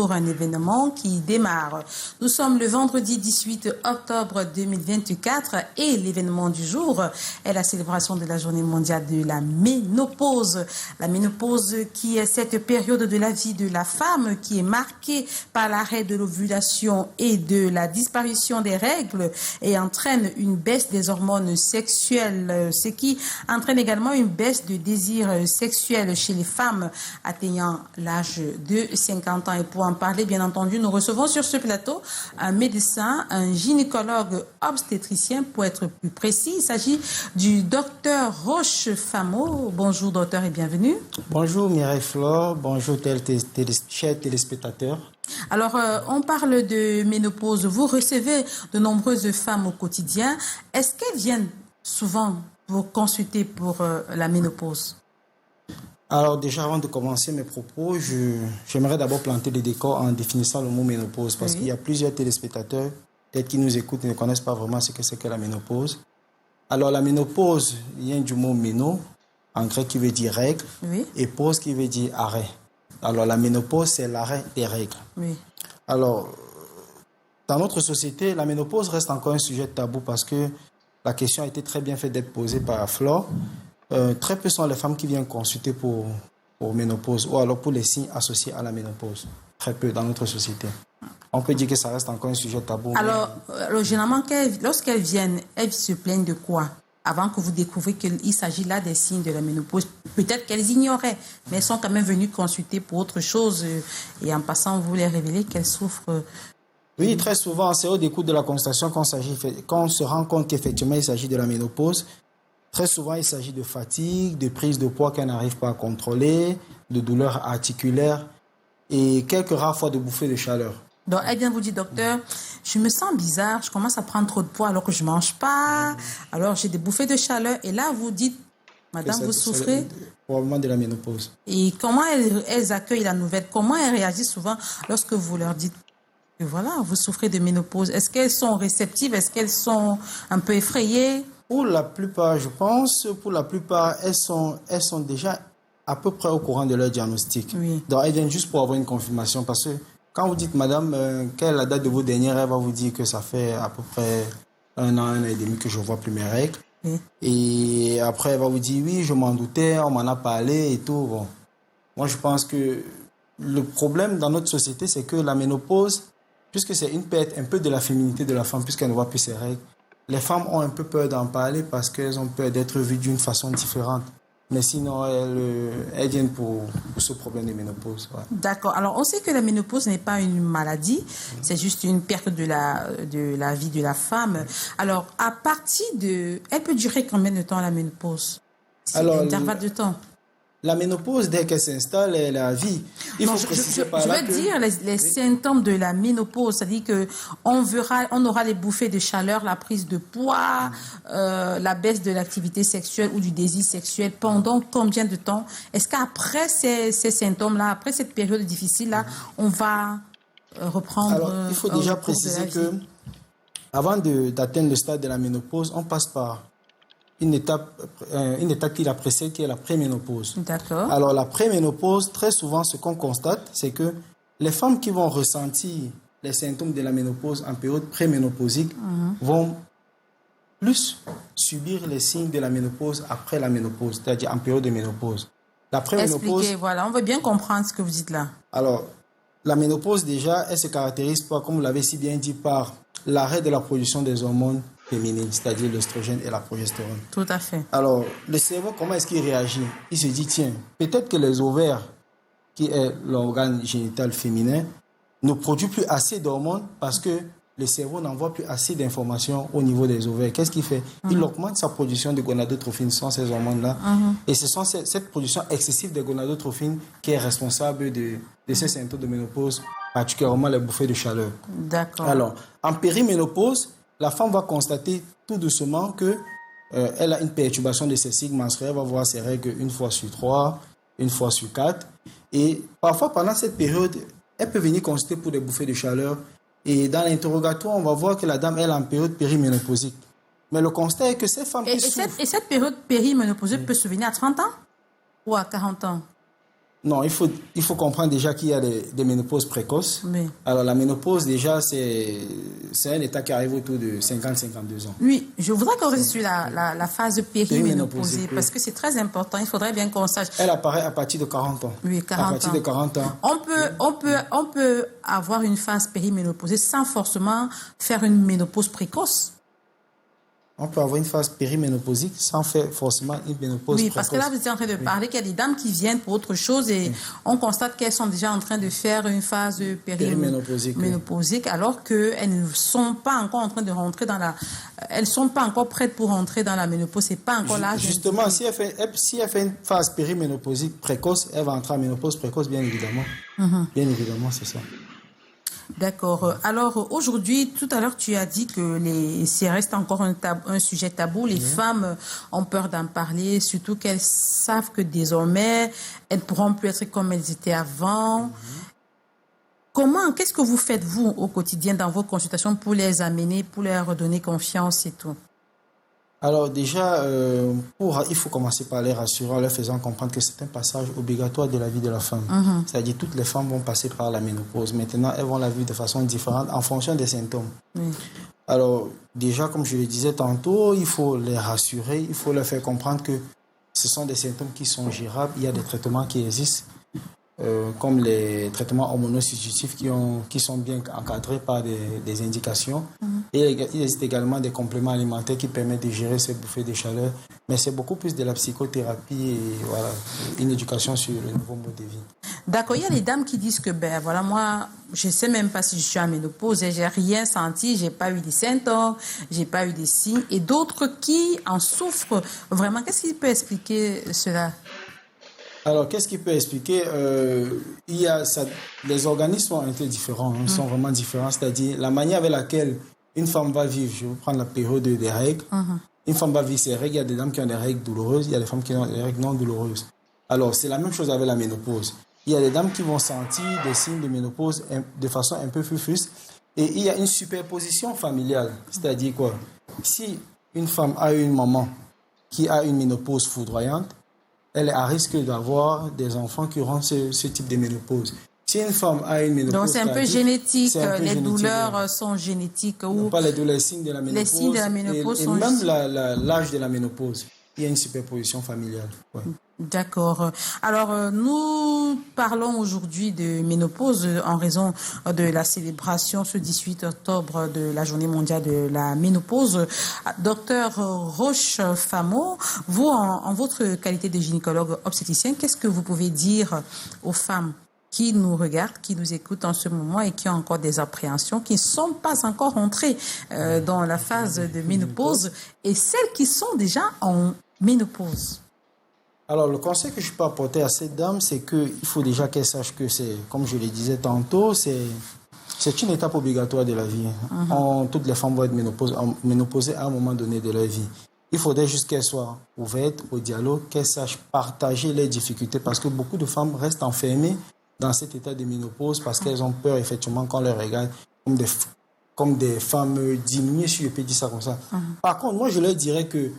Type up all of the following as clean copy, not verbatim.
Pour un événement qui démarre. Nous sommes le vendredi 18 octobre 2024 et l'événement du jour est la célébration de la journée mondiale de la ménopause. La ménopause qui est cette période de la vie de la femme qui est marquée par l'arrêt de l'ovulation et de la disparition des règles et entraîne une baisse des hormones sexuelles, ce qui entraîne également une baisse de désir sexuel chez les femmes atteignant l'âge de 50 ans. Et pour en parler, bien entendu, nous recevons sur ce plateau un médecin, un gynécologue obstétricien, pour être plus précis. Il s'agit du docteur Roche-Famo. Bonjour, docteur, et bienvenue. Bonjour, Mireille Flore. Bonjour, chers téléspectateurs. Alors, on parle de ménopause. Vous recevez de nombreuses femmes au quotidien. Est-ce qu'elles viennent souvent vous consulter pour la ménopause? Alors déjà, avant de commencer mes propos, j'aimerais d'abord planter le décor en définissant le mot ménopause, parce qu'il y a plusieurs téléspectateurs peut-être qui nous écoutent et ne connaissent pas vraiment ce que c'est que la ménopause. Alors la ménopause vient du mot méno, en grec qui veut dire règle, et pause qui veut dire arrêt. Alors la ménopause, c'est l'arrêt des règles. Alors, dans notre société, la ménopause reste encore un sujet tabou parce que la question a été très bien faite d'être posée par Flore. Très peu sont les femmes qui viennent consulter pour ménopause ou alors pour les signes associés à la ménopause. Très peu dans notre société. On peut dire que ça reste encore un sujet tabou. Alors généralement, lorsqu'elles viennent, elles se plaignent de quoi? Avant que vous découvriez qu'il s'agit là des signes de la ménopause, peut-être qu'elles ignoraient, mais elles sont quand même venues consulter pour autre chose. Et en passant, vous les révélez qu'elles souffrent. Oui, très souvent, c'est au décours de la constatation qu'on se rend compte qu'effectivement, il s'agit de la ménopause. Très souvent, il s'agit de fatigue, de prise de poids qu'elle n'arrive pas à contrôler, de douleurs articulaires et quelques rares fois de bouffées de chaleur. Donc, elle vient vous dire, docteur, je me sens bizarre, je commence à prendre trop de poids alors que je ne mange pas, alors j'ai des bouffées de chaleur. Et là, vous dites, madame, vous souffrez? Probablement de la ménopause. Et comment elles accueillent la nouvelle? Comment elles réagissent souvent lorsque vous leur dites que voilà, vous souffrez de ménopause? Est-ce qu'elles sont réceptives? Est-ce qu'elles sont un peu effrayées? Pour la plupart, je pense, elles sont déjà à peu près au courant de leur diagnostic. Donc, elles viennent juste pour avoir une confirmation. Parce que quand vous dites, madame, quelle est la date de vos dernières, elle va vous dire que ça fait à peu près un an et demi que je ne vois plus mes règles. Et après, elle va vous dire, oui, je m'en doutais, on m'en a parlé et tout. Bon. Moi, je pense que le problème dans notre société, c'est que la ménopause, puisque c'est une perte un peu de la féminité de la femme, puisqu'elle ne voit plus ses règles, les femmes ont un peu peur d'en parler parce qu'elles ont peur d'être vues d'une façon différente. Mais sinon, elles viennent pour ce problème de ménopause. Ouais. D'accord. Alors, on sait que la ménopause n'est pas une maladie, c'est juste une perte de la vie de la femme. Alors, à partir de... Elle peut durer combien de temps, la ménopause? Alors, l'intervalle de temps. La ménopause, dès qu'elle s'installe, elle a vie. Je veux dire les symptômes de la ménopause, c'est-à-dire qu'on aura les bouffées de chaleur, la prise de poids, la baisse de l'activité sexuelle ou du désir sexuel. Pendant combien de temps? Est-ce qu'après ces symptômes-là, après cette période difficile-là, on va reprendre... Alors, il faut déjà préciser que avant d'atteindre le stade de la ménopause, on passe par une étape qui la précède, qui est la préménopause. D'accord. Alors, la préménopause, très souvent, ce qu'on constate, c'est que les femmes qui vont ressentir les symptômes de la ménopause en période préménopausique vont plus subir les signes de la ménopause après la ménopause, c'est-à-dire en période de ménopause. La préménopause... Expliquez, voilà, on veut bien comprendre ce que vous dites là. Alors, la ménopause, déjà, elle se caractérise par, comme vous l'avez si bien dit, par l'arrêt de la production des hormones féminine, c'est-à-dire l'œstrogène et la progestérone. Tout à fait. Alors, le cerveau, comment est-ce qu'il réagit? Il se dit, tiens, peut-être que les ovaires, qui est l'organe génital féminin, ne produit plus assez d'hormones parce que le cerveau n'envoie plus assez d'informations au niveau des ovaires. Qu'est-ce qu'il fait? Il augmente sa production de gonadotrophines, ce sont ces hormones-là. Et ce sont cette production excessive de gonadotrophines qui est responsable de ces symptômes de ménopause, particulièrement les bouffées de chaleur. D'accord. Alors, en périménopause, la femme va constater tout doucement qu'elle a une perturbation de ses cycles menstruels. Elle va voir ses règles une fois sur 3, une fois sur 4. Et parfois, pendant cette période, elle peut venir consulter pour des bouffées de chaleur. Et dans l'interrogatoire, on va voir que la dame est en période périménopausique. Mais le constat est que ces femmes qui souffrent... Et cette période périménopausique peut se venir à 30 ans ou à 40 ans? Non, il faut comprendre déjà qu'il y a des ménopauses précoces. Oui. Alors, la ménopause, déjà, c'est un état qui arrive autour de 50-52 ans. Oui, je voudrais qu'on reste sur la phase périménopausée, oui. parce que c'est très important. Il faudrait bien qu'on sache. Elle apparaît à partir de 40 ans. Oui, 40 ans. À partir de 40 ans. On peut avoir une phase périménopausée sans forcément faire une ménopause précoce. On peut avoir une phase périménopausique sans faire forcément une ménopause précoce. Oui, parce que là, vous êtes en train de parler qu'il y a des dames qui viennent pour autre chose et on constate qu'elles sont déjà en train de faire une phase périménopausique alors qu'elles ne sont pas encore en train de rentrer dans la... Elles ne sont pas encore prêtes pour rentrer dans la ménopause. C'est pas encore l'âge. Justement, si elle fait une phase périménopausique précoce, elle va entrer en ménopause précoce, bien évidemment. Bien évidemment, c'est ça. D'accord. Alors aujourd'hui, tout à l'heure, tu as dit que ça reste encore un sujet tabou. Les femmes ont peur d'en parler, surtout qu'elles savent que désormais, elles ne pourront plus être comme elles étaient avant. Qu'est-ce que vous faites, vous, au quotidien, dans vos consultations pour les amener, pour leur redonner confiance et tout? Alors déjà, il faut commencer par les rassurer en leur faisant comprendre que c'est un passage obligatoire de la vie de la femme. C'est-à-dire toutes les femmes vont passer par la ménopause. Maintenant, elles vont la vivre de façon différente en fonction des symptômes. Alors déjà, comme je le disais tantôt, il faut les rassurer, il faut leur faire comprendre que ce sont des symptômes qui sont gérables. Il y a des traitements qui existent, comme les traitements hormonosuppressifs qui sont bien encadrés par des indications. Et il existe également des compléments alimentaires qui permettent de gérer ces bouffées de chaleur. Mais c'est beaucoup plus de la psychothérapie et voilà, une éducation sur le nouveau mode de vie. D'accord, il y a des dames qui disent que voilà, moi, je ne sais même pas si je suis en ménopause, j'ai rien senti, j'ai pas eu des symptômes, j'ai pas eu des signes. Et d'autres qui en souffrent vraiment. Qu'est-ce qui peut expliquer cela? Alors, qu'est-ce qui peut expliquer les organismes sont un peu différents, ils sont vraiment différents. C'est-à-dire, la manière avec laquelle une femme va vivre, je vais prendre la période des règles, une femme va vivre ses règles, il y a des dames qui ont des règles douloureuses, il y a des femmes qui ont des règles non douloureuses. Alors, c'est la même chose avec la ménopause. Il y a des dames qui vont sentir des signes de ménopause de façon un peu fufus, et il y a une superposition familiale. C'est-à-dire quoi? Si une femme a une maman qui a une ménopause foudroyante, elle est à risque d'avoir des enfants qui auront ce type de ménopause. Si une femme a une ménopause... Donc c'est un peu génétique, les douleurs sont génétiques. Non, pas les douleurs, les signes de la ménopause. Les signes de la ménopause et sont... même l'âge de la ménopause, il y a une superposition familiale. Ouais. D'accord. Alors, nous parlons aujourd'hui de ménopause en raison de la célébration ce 18 octobre de la Journée mondiale de la ménopause. Docteur Roche-Famo, vous, en votre qualité de gynécologue obstétricien, qu'est-ce que vous pouvez dire aux femmes qui nous regardent, qui nous écoutent en ce moment et qui ont encore des appréhensions, qui ne sont pas encore entrées dans la phase de ménopause, et celles qui sont déjà en ménopause? Alors, le conseil que je peux apporter à cette dame, c'est qu'il faut déjà qu'elle sache que c'est, comme je le disais tantôt, c'est une étape obligatoire de la vie. Toutes les femmes vont être ménopausées à un moment donné de leur vie. Il faudrait juste qu'elles soient ouvertes au dialogue, qu'elles sachent partager leurs difficultés, parce que beaucoup de femmes restent enfermées dans cet état de ménopause parce qu'elles ont peur, effectivement, qu'on les regarde comme des femmes diminuées, si je peux dire ça comme ça. Par contre, moi, je leur dirais que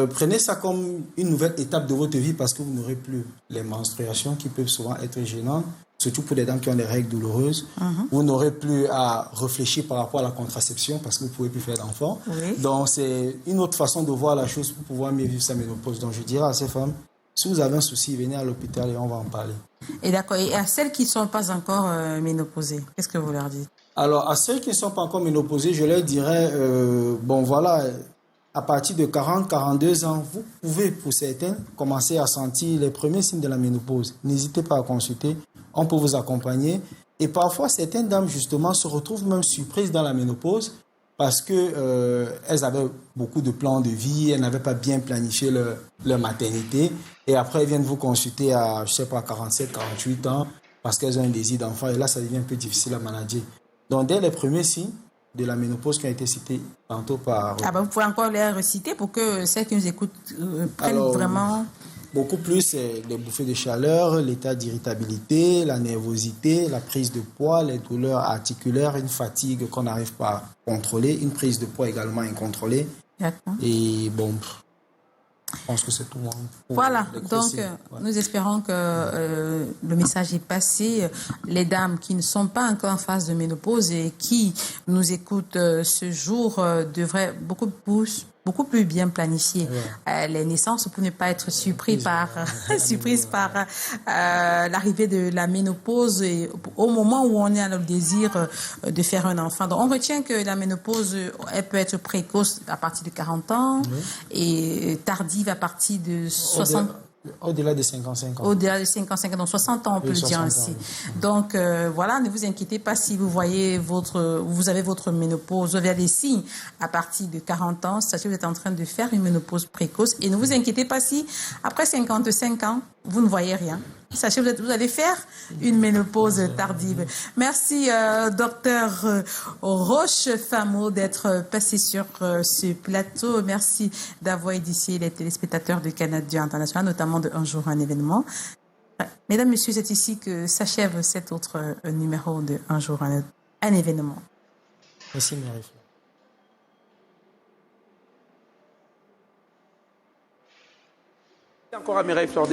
prenez ça comme une nouvelle étape de votre vie parce que vous n'aurez plus les menstruations qui peuvent souvent être gênantes, surtout pour les dames qui ont des règles douloureuses. Vous n'aurez plus à réfléchir par rapport à la contraception parce que vous ne pouvez plus faire d'enfants. Donc, c'est une autre façon de voir la chose pour pouvoir mieux vivre sa ménopause. Donc, je dirais à ces femmes, si vous avez un souci, venez à l'hôpital et on va en parler. Et d'accord. Et à celles qui ne sont pas encore ménopausées, qu'est-ce que vous leur dites? Alors, à celles qui ne sont pas encore ménopausées, je leur dirais, bon, voilà... À partir de 40-42 ans, vous pouvez, pour certains, commencer à sentir les premiers signes de la ménopause. N'hésitez pas à consulter, on peut vous accompagner. Et parfois, certaines dames, justement, se retrouvent même surprises dans la ménopause parce qu'elles avaient beaucoup de plans de vie, elles n'avaient pas bien planifié leur maternité. Et après, elles viennent vous consulter à, je sais pas, 47-48 ans parce qu'elles ont un désir d'enfant. Et là, ça devient un peu difficile à manager. Donc, dès les premiers signes de la ménopause qui a été citée tantôt par... vous pouvez encore les reciter pour que celles qui nous écoutent prennent vraiment... Beaucoup plus, les bouffées de chaleur, l'état d'irritabilité, la nervosité, la prise de poids, les douleurs articulaires, une fatigue qu'on n'arrive pas à contrôler, une prise de poids également incontrôlée. D'accord. Et bon, Je pense que c'est tout. Voilà, donc nous espérons que le message est passé. Les dames qui ne sont pas encore en phase de ménopause et qui nous écoutent ce jour devraient beaucoup plus bien planifier les naissances pour ne pas être surprise par l'arrivée de la ménopause et au moment où on a le désir de faire un enfant. Donc on retient que la ménopause, elle peut être précoce à partir de 40 ans et tardive à partir de 60. Au-delà de 55 ans. Au-delà de 55 ans, donc 60 ans, on peut le dire ainsi. Donc, voilà, ne vous inquiétez pas si vous voyez vous avez votre ménopause, vous avez des signes à partir de 40 ans, sachez que vous êtes en train de faire une ménopause précoce. Et ne vous inquiétez pas si, après 55 ans, vous ne voyez rien. Sachez que vous allez faire une ménopause tardive. Merci, docteur Roche-Famo, d'être passé sur ce plateau. Merci d'avoir édifié les téléspectateurs de Canada International, notamment de Un jour, un événement. Mesdames, Messieurs, c'est ici que s'achève cet autre numéro de Un jour, un événement. Merci, Marie-Fleur. Encore à Marie-Fleur.